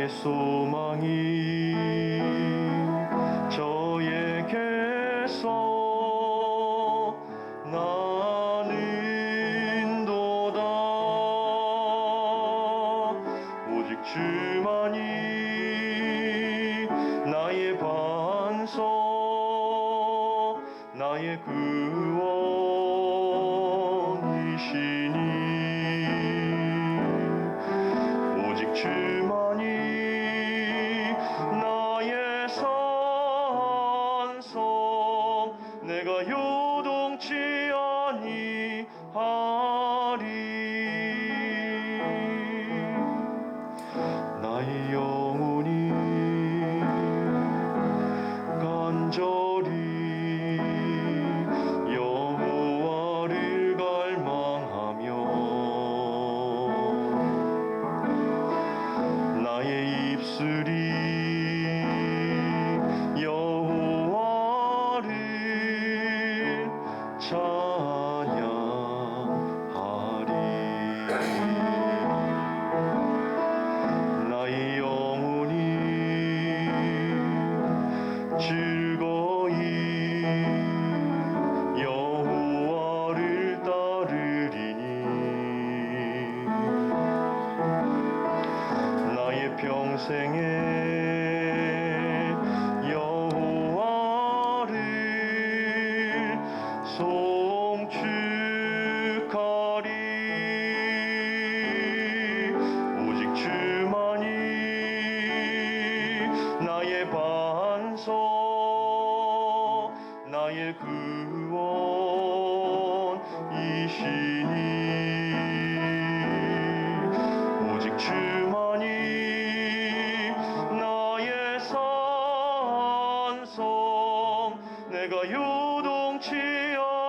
나의 소망이 저에게서 나는 도다. 오직 주만이 나의 반석, 나의 구원이시니. 오직 주만이 나의 산성, 내가 요동치 아니하리. 나의 영혼이 간절히 여호와를 갈망하며 나의 입술이 여호와를 찬양하리. 나의 영혼이 즐거이 여호와를 따르리니. 나의 평생에 여호와를 송축하리. 오직 주만이 나의 반석, 나의 구원이시니. 오직 주만이 나의 산성, 내가 요동치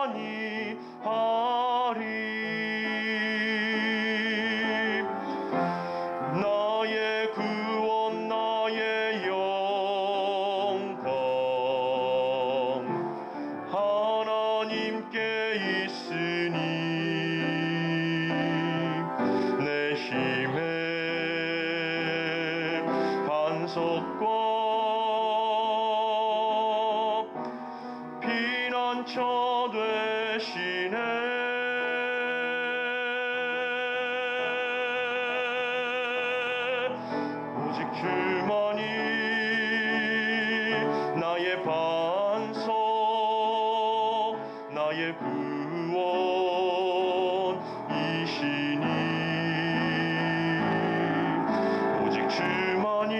아니하리. 나의 구원, 나의 영광 하나님께 있으니. 내 힘의 반석과 피난처 되시네. 오직 주만이 나의 반석, 나의 구원이시니. 오직 주만이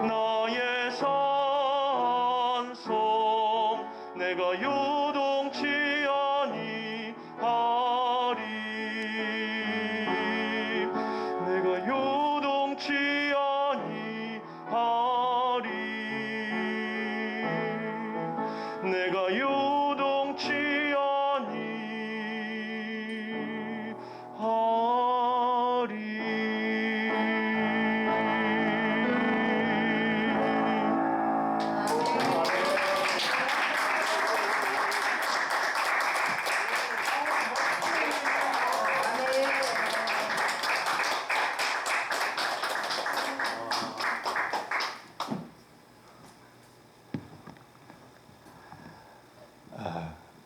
나의 산성, 내가 요동치 아니하리. 내가 요동치 아니하리. 내가 요동치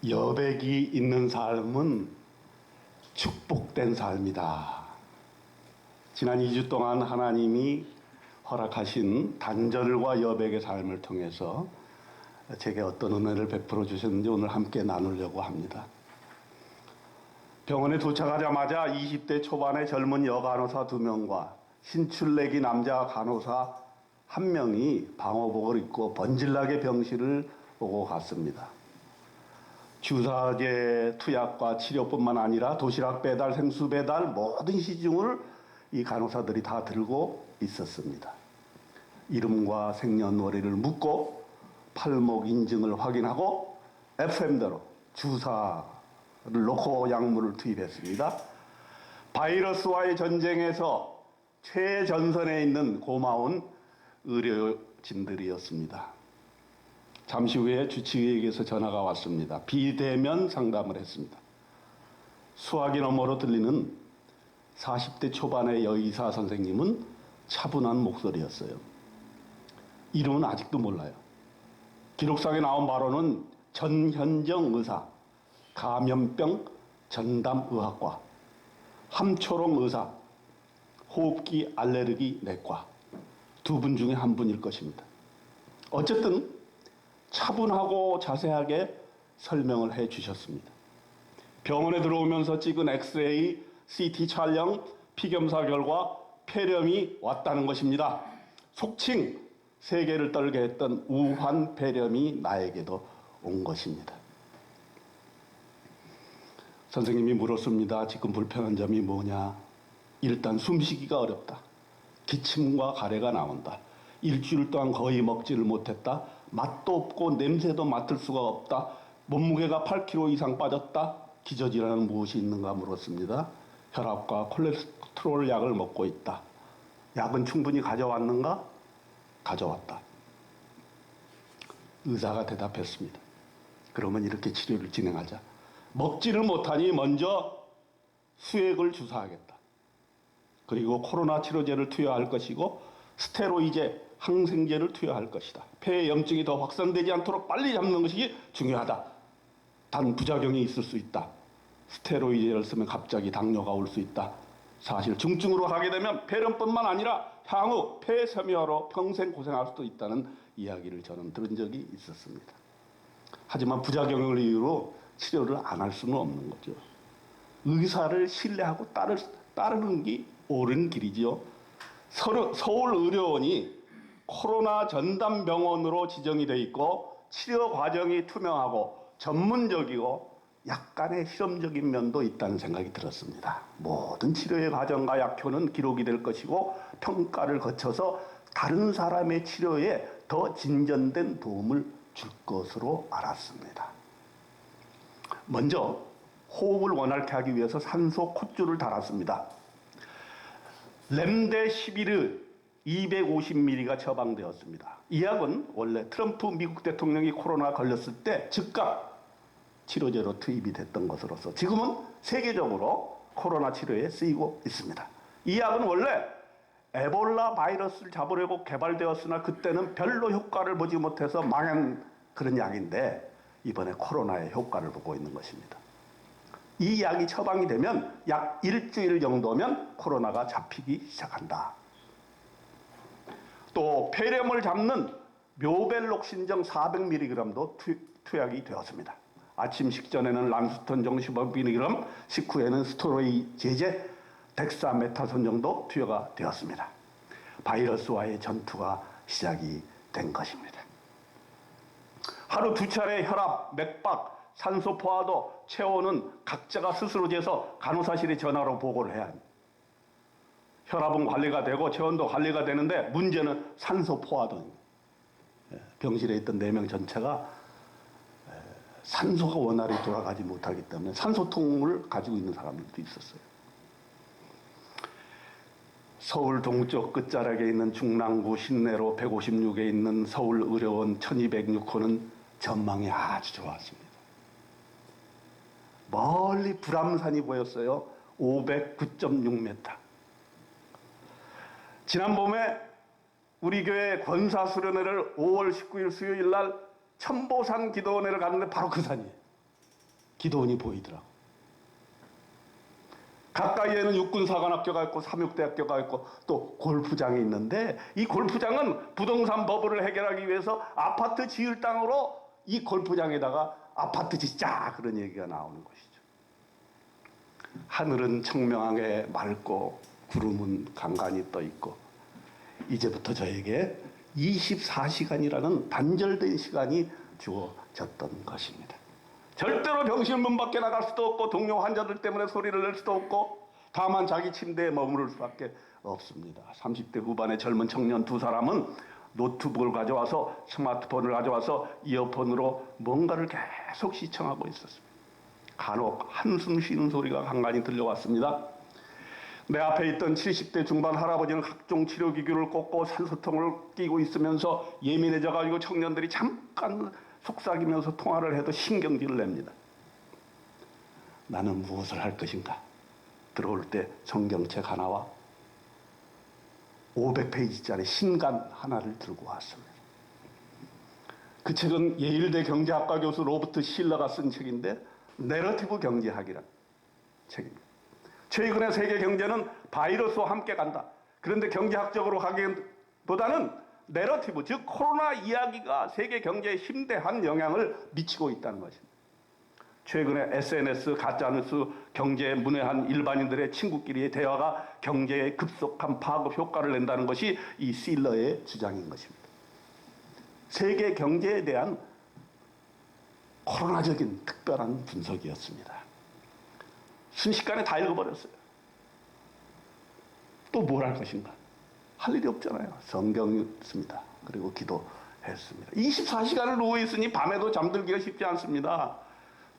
여백이 있는 삶은 축복된 삶이다. 지난 2주 동안 하나님이 허락하신 단절과 여백의 삶을 통해서 제게 어떤 은혜를 베풀어 주셨는지 오늘 함께 나누려고 합니다. 병원에 도착하자마자 20대 초반의 젊은 여간호사 2명과 신출내기 남자 간호사 1명이 방호복을 입고 번질나게 병실을 오고 갔습니다. 주사제 투약과 치료뿐만 아니라 도시락 배달, 생수 배달 모든 시중을 이 간호사들이 다 들고 있었습니다. 이름과 생년월일을 묻고 팔목 인증을 확인하고 FM대로 주사를 놓고 약물을 투입했습니다. 바이러스와의 전쟁에서 최전선에 있는 고마운 의료진들이었습니다. 잠시 후에 주치의에게서 전화가 왔습니다. 비대면 상담을 했습니다. 수화기 너머로 들리는 40대 초반의 여의사 선생님은 차분한 목소리였어요. 이름은 아직도 몰라요. 기록상에 나온 바로는 전현정 의사, 감염병 전담의학과, 함초롱 의사, 호흡기 알레르기 내과, 두 분 중에 한 분일 것입니다. 어쨌든 차분하고 자세하게 설명을 해 주셨습니다. 병원에 들어오면서 찍은 엑스레이, CT 촬영, 피검사 결과 폐렴이 왔다는 것입니다. 속칭 세계를 떨게 했던 우한 폐렴이 나에게도 온 것입니다. 선생님이 물었습니다. 지금 불편한 점이 뭐냐? 일단 숨쉬기가 어렵다. 기침과 가래가 나온다. 일주일 동안 거의 먹지를 못했다. 맛도 없고 냄새도 맡을 수가 없다. 몸무게가 8kg 이상 빠졌다. 기저질환은 무엇이 있는가 물었습니다. 혈압과 콜레스테롤 약을 먹고 있다. 약은 충분히 가져왔는가? 가져왔다. 의사가 대답했습니다. 그러면 이렇게 치료를 진행하자. 먹지를 못하니 먼저 수액을 주사하겠다. 그리고 코로나 치료제를 투여할 것이고 스테로이제, 항생제를 투여할 것이다. 폐에 염증이 더 확산되지 않도록 빨리 잡는 것이 중요하다. 단 부작용이 있을 수 있다. 스테로이드를 쓰면 갑자기 당뇨가 올 수 있다. 사실 중증으로 가게 되면 폐렴뿐만 아니라 향후 폐섬유화로 평생 고생할 수도 있다는 이야기를 저는 들은 적이 있었습니다. 하지만 부작용을 이유로 치료를 안 할 수는 없는 거죠. 의사를 신뢰하고 따르는 게 옳은 길이지요. 서울의료원이 코로나 전담병원으로 지정이 돼 있고 치료 과정이 투명하고 전문적이고 약간의 실험적인 면도 있다는 생각이 들었습니다. 모든 치료의 과정과 약효는 기록이 될 것이고 평가를 거쳐서 다른 사람의 치료에 더 진전된 도움을 줄 것으로 알았습니다. 먼저 호흡을 원활케 하기 위해서 산소 콧줄을 달았습니다. 렘데시비르 250mg가 처방되었습니다. 이 약은 원래 트럼프 미국 대통령이 코로나 걸렸을 때 즉각 치료제로 투입이 됐던 것으로서 지금은 세계적으로 코로나 치료에 쓰이고 있습니다. 이 약은 원래 에볼라 바이러스를 잡으려고 개발되었으나 그때는 별로 효과를 보지 못해서 망한 그런 약인데 이번에 코로나의 효과를 보고 있는 것입니다. 이 약이 처방이 되면 약 일주일 정도면 코로나가 잡히기 시작한다. 또 폐렴을 잡는 묘벨록신정 400mg도 투약이 되었습니다. 아침 식전에는 람스턴정 15mg, 식후에는 스테로이드, 덱사메타손 정도 투여가 되었습니다. 바이러스와의 전투가 시작이 된 것입니다. 하루 2차례 혈압, 맥박, 산소 포화도, 체온은 각자가 스스로 재서 간호사실에 전화로 보고를 해야 합니다. 혈압은 관리가 되고 체온도 관리가 되는데 문제는 산소 포화도입니다. 병실에 있던 4명 전체가 산소가 원활히 돌아가지 못하기 때문에 산소통을 가지고 있는 사람들도 있었어요. 서울 동쪽 끝자락에 있는 중랑구 신내로 156에 있는 서울의료원 1206호는 전망이 아주 좋았습니다. 멀리 불암산이 보였어요. 509.6m. 지난 봄에 우리 교회 권사수련회를 5월 19일 수요일 날 천보산 기도원회를 갔는데 바로 그 산이에요. 기도원이 보이더라고. 가까이에는 육군사관학교가 있고 삼육대학교가 있고 또 골프장이 있는데 이 골프장은 부동산 버블을 해결하기 위해서 아파트 지을 땅으로 이 골프장에다가 아파트 짓자 그런 얘기가 나오는 것이죠. 하늘은 청명하게 맑고 구름은 간간히 떠 있고 이제부터 저에게 24시간이라는 단절된 시간이 주어졌던 것입니다. 절대로 병실 문 밖에 나갈 수도 없고 동료 환자들 때문에 소리를 낼 수도 없고 다만 자기 침대에 머무를 수밖에 없습니다. 30대 후반의 젊은 청년 2사람은 노트북을 가져와서 스마트폰을 가져와서 이어폰으로 뭔가를 계속 시청하고 있었습니다. 간혹 한숨 쉬는 소리가 간간히 들려왔습니다. 내 앞에 있던 70대 중반 할아버지는 각종 치료기구를 꽂고 산소통을 끼고 있으면서 예민해져가지고 청년들이 잠깐 속삭이면서 통화를 해도 신경질을 냅니다. 나는 무엇을 할 것인가? 들어올 때 성경책 하나와 500페이지짜리 신간 하나를 들고 왔습니다. 그 책은 예일대 경제학과 교수 로버트 실러가 쓴 책인데 내러티브 경제학이라는 책입니다. 최근의 세계 경제는 바이러스와 함께 간다. 그런데 경제학적으로 가기보다는 내러티브, 즉 코로나 이야기가 세계 경제에 심대한 영향을 미치고 있다는 것입니다. 최근에 SNS, 가짜뉴스, 경제에 문외한 일반인들의 친구끼리의 대화가 경제에 급속한 파급 효과를 낸다는 것이 이 실러의 주장인 것입니다. 세계 경제에 대한 코로나적인 특별한 분석이었습니다. 순식간에 다 읽어버렸어요. 또 뭘 할 것인가? 할 일이 없잖아요. 성경 읽습니다. 그리고 기도했습니다. 24시간을 누워있으니 밤에도 잠들기가 쉽지 않습니다.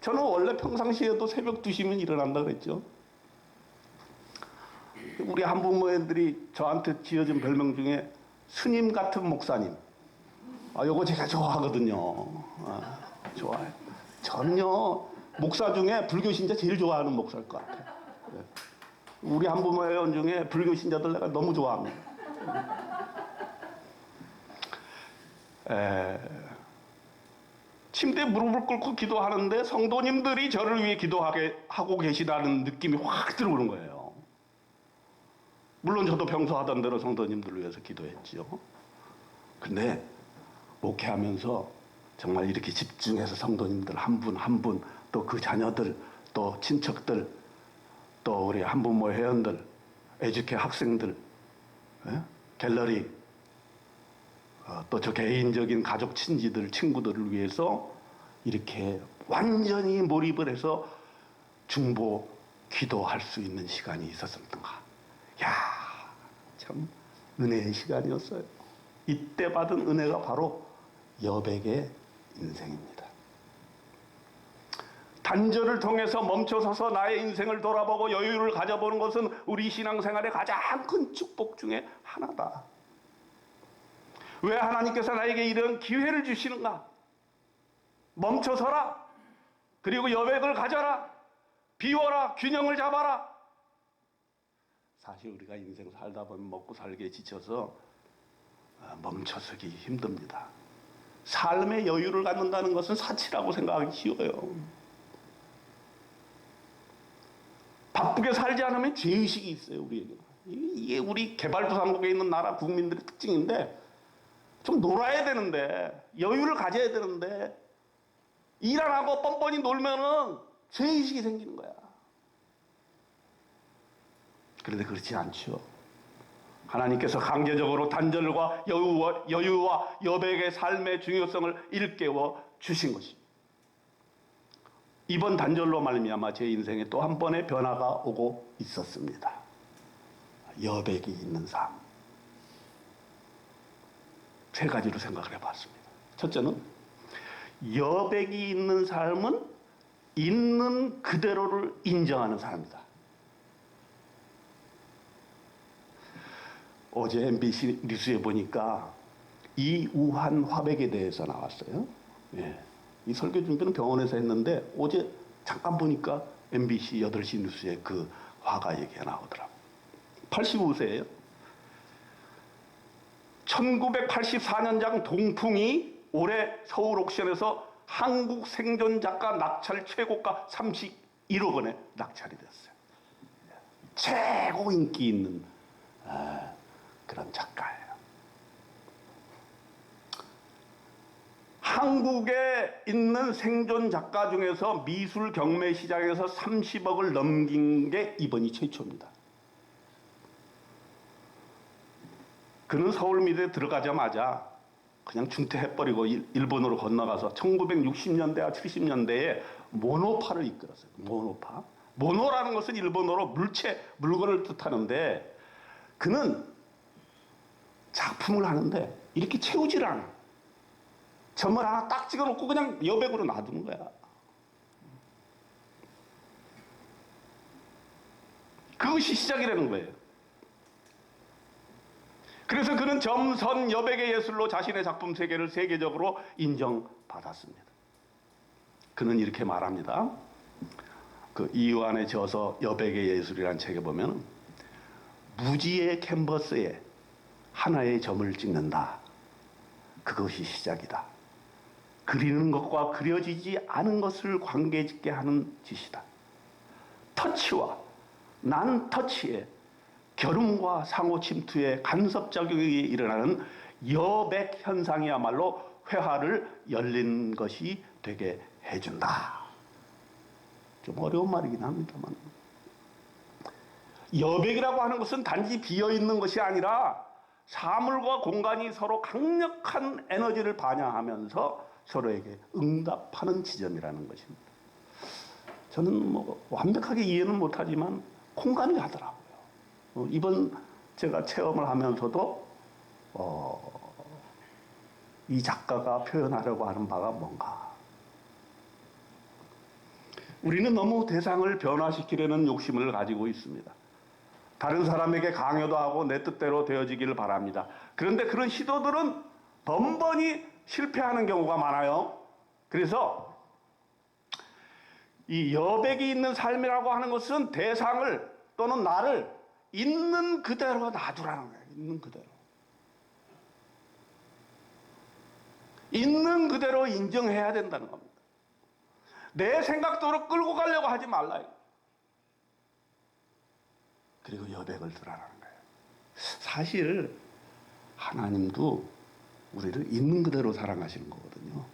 저는 원래 평상시에도 새벽 2시면 일어난다 그랬죠. 우리 한부모님들이 저한테 지어준 별명 중에 스님 같은 목사님. 요거 제가 좋아하거든요. 좋아요. 저는요, 목사 중에 불교 신자 제일 좋아하는 목사일 것 같아요. 우리 한부모 회원 중에 불교 신자들 내가 너무 좋아합니다. 침대에 무릎을 꿇고 기도하는데 성도님들이 저를 위해 기도하게 하고 계시다는 느낌이 확 들어오는 거예요. 물론 저도 평소 하던 대로 성도님들을 위해서 기도했지요. 근데 목회하면서 정말 이렇게 집중해서 성도님들 한 분 한 분, 또 그 자녀들, 또 친척들, 또 우리 한부모 회원들, 에듀케 학생들, 갤러리, 또 저 개인적인 가족 친지들, 친구들을 위해서 이렇게 완전히 몰입을 해서 중보 기도할 수 있는 시간이 있었던가. 야, 참 은혜의 시간이었어요. 이때 받은 은혜가 바로 여백의 인생입니다. 단절을 통해서 멈춰서서 나의 인생을 돌아보고 여유를 가져보는 것은 우리 신앙생활의 가장 큰 축복 중에 하나다. 왜 하나님께서 나에게 이런 기회를 주시는가? 멈춰서라. 그리고 여백을 가져라. 비워라. 균형을 잡아라. 사실 우리가 인생 살다 보면 먹고 살기에 지쳐서 멈춰서기 힘듭니다. 삶의 여유를 갖는다는 것은 사치라고 생각하기 쉬워요. 바쁘게 살지 않으면 죄의식이 있어요, 우리에게. 이게 우리 개발도상국에 있는 나라 국민들의 특징인데, 좀 놀아야 되는데, 여유를 가져야 되는데, 일 안 하고 뻔뻔히 놀면은 죄의식이 생기는 거야. 그런데 그렇지 않죠. 하나님께서 강제적으로 단절과 여유와 여백의 삶의 중요성을 일깨워 주신 것입니다. 이번 단절로 말미암아 제 인생에 또 한 번의 변화가 오고 있었습니다. 여백이 있는 삶. 세 가지로 생각을 해봤습니다. 첫째는 여백이 있는 삶은 있는 그대로를 인정하는 삶이다. 어제 MBC 뉴스에 보니까 이우한 화백에 대해서 나왔어요. 예. 이 설교 준비는 병원에서 했는데 어제 잠깐 보니까 MBC 8시 뉴스에 그 화가 얘기가 나오더라고요. 85세예요. 1984년작 동풍이 올해 서울 옥션에서 한국 생존 작가 낙찰 최고가 31억 원에 낙찰이 됐어요. 최고 인기 있는 그런 작가예요. 한국에 있는 생존 작가 중에서 미술 경매 시장에서 30억을 넘긴 게 이번이 최초입니다. 그는 서울미대에 들어가자마자 그냥 중퇴해버리고 일본으로 건너가서 1960년대와 70년대에 모노파를 이끌었어요. 모노파. 모노라는 것은 일본어로 물체, 물건을 뜻하는데 그는 작품을 하는데 이렇게 채우질 않아. 점을 하나 딱 찍어놓고 그냥 여백으로 놔두는 거야. 그것이 시작이라는 거예요. 그래서 그는 점선 여백의 예술로 자신의 작품 세계를 세계적으로 인정받았습니다. 그는 이렇게 말합니다. 그 이완의 저서 여백의 예술이라는 책에 보면 무지의 캔버스에 하나의 점을 찍는다. 그것이 시작이다. 그리는 것과 그려지지 않은 것을 관계짓게 하는 짓이다. 터치와 난 터치의 결음과 상호 침투의 간섭작용이 일어나는 여백 현상이야말로 회화를 열린 것이 되게 해준다. 좀 어려운 말이긴 합니다만, 여백이라고 하는 것은 단지 비어있는 것이 아니라 사물과 공간이 서로 강력한 에너지를 반영하면서 서로에게 응답하는 지점이라는 것입니다. 저는 뭐 완벽하게 이해는 못하지만 공감이 가더라고요. 이번 제가 체험을 하면서도 이 작가가 표현하려고 하는 바가 뭔가. 우리는 너무 대상을 변화시키려는 욕심을 가지고 있습니다. 다른 사람에게 강요도 하고 내 뜻대로 되어지기를 바랍니다. 그런데 그런 시도들은 번번이 실패하는 경우가 많아요. 그래서 이 여백이 있는 삶이라고 하는 것은 대상을 또는 나를 있는 그대로 놔두라는 거예요. 있는 그대로. 있는 그대로 인정해야 된다는 겁니다. 내 생각대로 끌고 가려고 하지 말라. 그리고 여백을 두라는 거예요. 사실 하나님도 우리를 있는 그대로 사랑하시는 거거든요.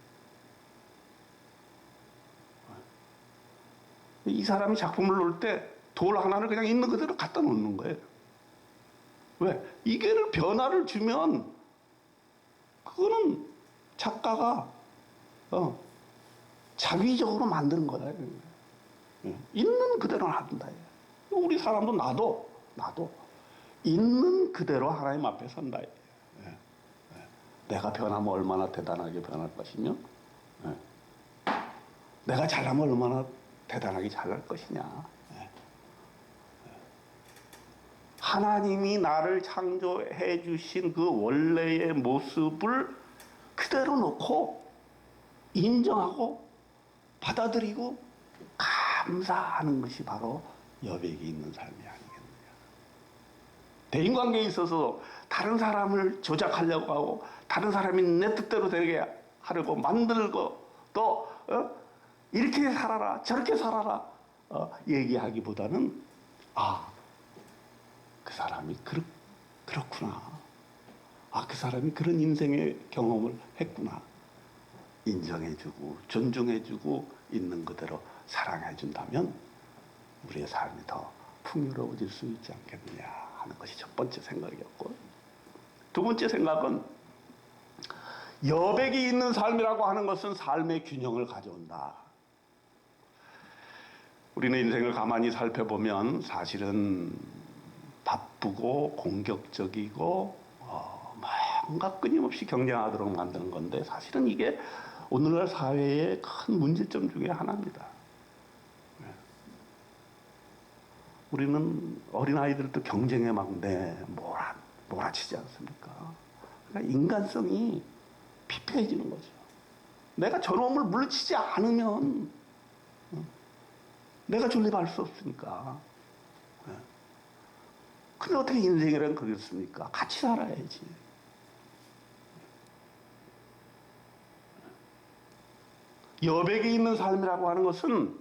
이 사람이 작품을 놓을 때 돌 하나를 그냥 있는 그대로 갖다 놓는 거예요. 왜? 이게를 변화를 주면 그거는 작가가 자기적으로 만드는 거다. 있는 그대로 놔둔다. 우리 사람도 나도 있는 그대로 하나님 앞에 선다. 내가 변하면 얼마나 대단하게 변할 것이며, 내가 잘하면 얼마나 대단하게 잘할 것이냐. 하나님이 나를 창조해 주신 그 원래의 모습을 그대로 놓고 인정하고 받아들이고 감사하는 것이 바로 여백이 있는 삶이 아니겠느냐. 대인관계에 있어서 다른 사람을 조작하려고 하고 다른 사람이 내 뜻대로 되게 하려고 만들고 또 이렇게 살아라 저렇게 살아라 얘기하기보다는 그 사람이 그렇구나. 그 사람이 그런 인생의 경험을 했구나. 인정해주고 존중해주고 있는 그대로 사랑해준다면 우리의 삶이 더 풍요로워질 수 있지 않겠느냐 하는 것이 첫 번째 생각이었고, 두 번째 생각은 여백이 있는 삶이라고 하는 것은 삶의 균형을 가져온다. 우리는 인생을 가만히 살펴보면 사실은 바쁘고 공격적이고 뭔가 끊임없이 경쟁하도록 만드는 건데 사실은 이게 오늘날 사회의 큰 문제점 중에 하나입니다. 우리는 어린아이들도 경쟁에 막 몰아치지 않습니까? 그러니까 인간성이 피폐해지는 거죠. 내가 저놈을 물리치지 않으면 내가 존립할 수 없으니까. 근데 어떻게 인생이란 그렇습니까? 같이 살아야지. 여백이 있는 삶이라고 하는 것은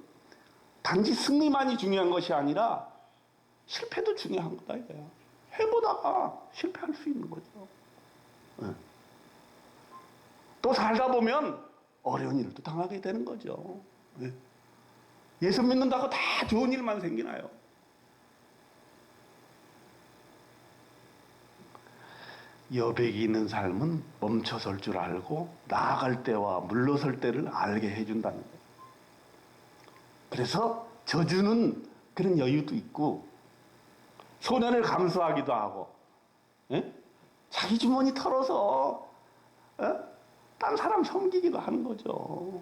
단지 승리만이 중요한 것이 아니라 실패도 중요한 거다 이거야. 해보다가 실패할 수 있는 거죠. 또 살다 보면 어려운 일도 당하게 되는 거죠. 예수 믿는다고 다 좋은 일만 생기나요? 여백이 있는 삶은 멈춰설 줄 알고 나아갈 때와 물러설 때를 알게 해준다는 거예요. 그래서 저주는 그런 여유도 있고 손해를 감수하기도 하고 자기 주머니 털어서 딴 사람 섬기기도 하는 거죠.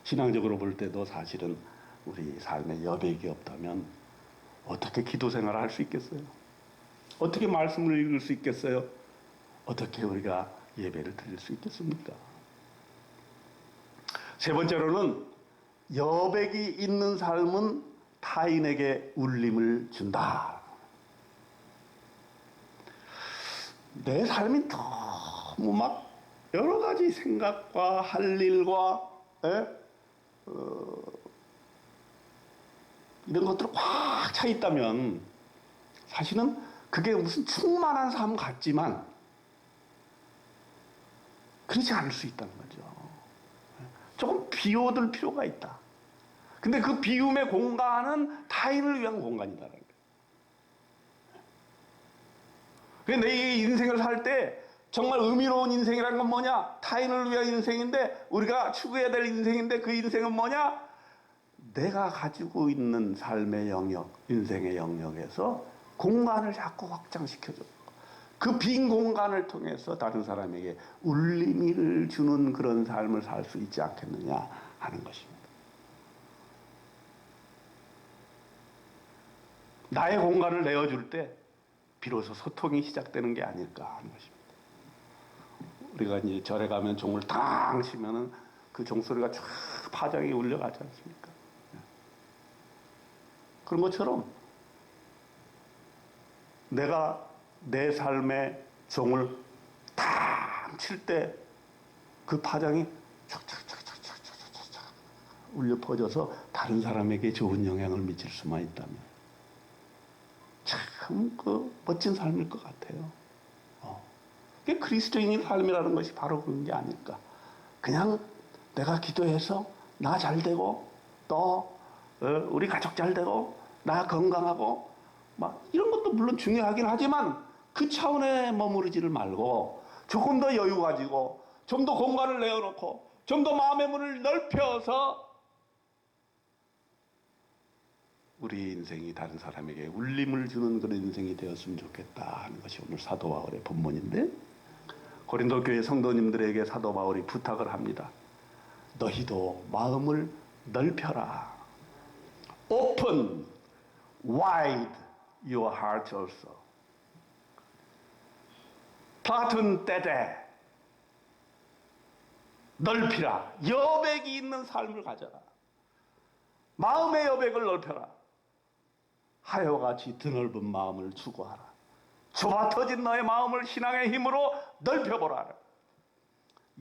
신앙적으로 볼 때도 사실은 우리 삶에 여백이 없다면 어떻게 기도 생활을 할 수 있겠어요? 어떻게 말씀을 읽을 수 있겠어요? 어떻게 우리가 예배를 드릴 수 있겠습니까? 세 번째로는 여백이 있는 삶은 타인에게 울림을 준다. 내 삶이 너무 막 여러 가지 생각과 할 일과 이런 것들이 꽉 차 있다면 사실은 그게 무슨 충만한 삶 같지만 그렇지 않을 수 있다는 거죠. 조금 비워둘 필요가 있다. 근데 그 비움의 공간은 타인을 위한 공간이다라는 거예요. 그러니까 내 인생을 살 때 정말 의미로운 인생이란 건 뭐냐? 타인을 위한 인생인데 우리가 추구해야 될 인생인데 그 인생은 뭐냐? 내가 가지고 있는 삶의 영역, 인생의 영역에서 공간을 자꾸 확장시켜줘. 그 빈 공간을 통해서 다른 사람에게 울림을 주는 그런 삶을 살 수 있지 않겠느냐 하는 것입니다. 나의 공간을 내어줄 때 비로소 소통이 시작되는 게 아닐까 하는 것입니다. 우리가 이제 절에 가면 종을 탕 치면은 그 종소리가 쫙 파장이 울려가지 않습니까? 그런 것처럼 내가 내 삶의 종을 탕 칠 때 그 파장이 촥촥촥촥촥촥촥 울려 퍼져서 다른 사람에게 좋은 영향을 미칠 수만 있다면 참 그 멋진 삶일 것 같아요. 그게 그리스도인의 삶이라는 것이 바로 그런 게 아닐까. 그냥 내가 기도해서 나 잘 되고 또 우리 가족 잘 되고 나 건강하고 막 이런 것도 물론 중요하긴 하지만 그 차원에 머무르지를 말고 조금 더 여유 가지고 좀 더 공간을 내어놓고 좀 더 마음의 문을 넓혀서 우리 인생이 다른 사람에게 울림을 주는 그런 인생이 되었으면 좋겠다 하는 것이 오늘 사도 바울의 본문인데, 고린도 교회 성도님들에게 사도 바울이 부탁을 합니다. 너희도 마음을 넓혀라. Open wide your heart also. 플라톤 때되 넓히라. 여백이 있는 삶을 가져라. 마음의 여백을 넓혀라. 하여같이 드넓은 마음을 추구하라. 좁아 터진 너의 마음을 신앙의 힘으로 넓혀보라.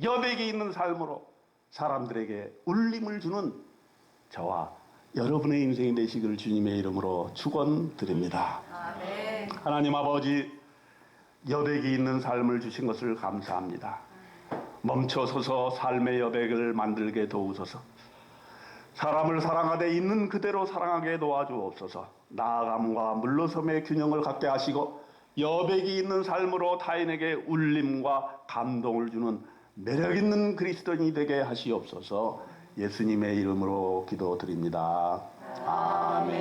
여백이 있는 삶으로 사람들에게 울림을 주는 저와 여러분의 인생이 되시기를 주님의 이름으로 축원드립니다. 아멘. 하나님 아버지, 여백이 있는 삶을 주신 것을 감사합니다. 멈춰서서 삶의 여백을 만들게 도우소서. 사람을 사랑하되 있는 그대로 사랑하게 도와주옵소서. 나아감과 물러섬의 균형을 갖게 하시고 여백이 있는 삶으로 타인에게 울림과 감동을 주는 매력 있는 그리스도인이 되게 하시옵소서. 예수님의 이름으로 기도드립니다. 아멘.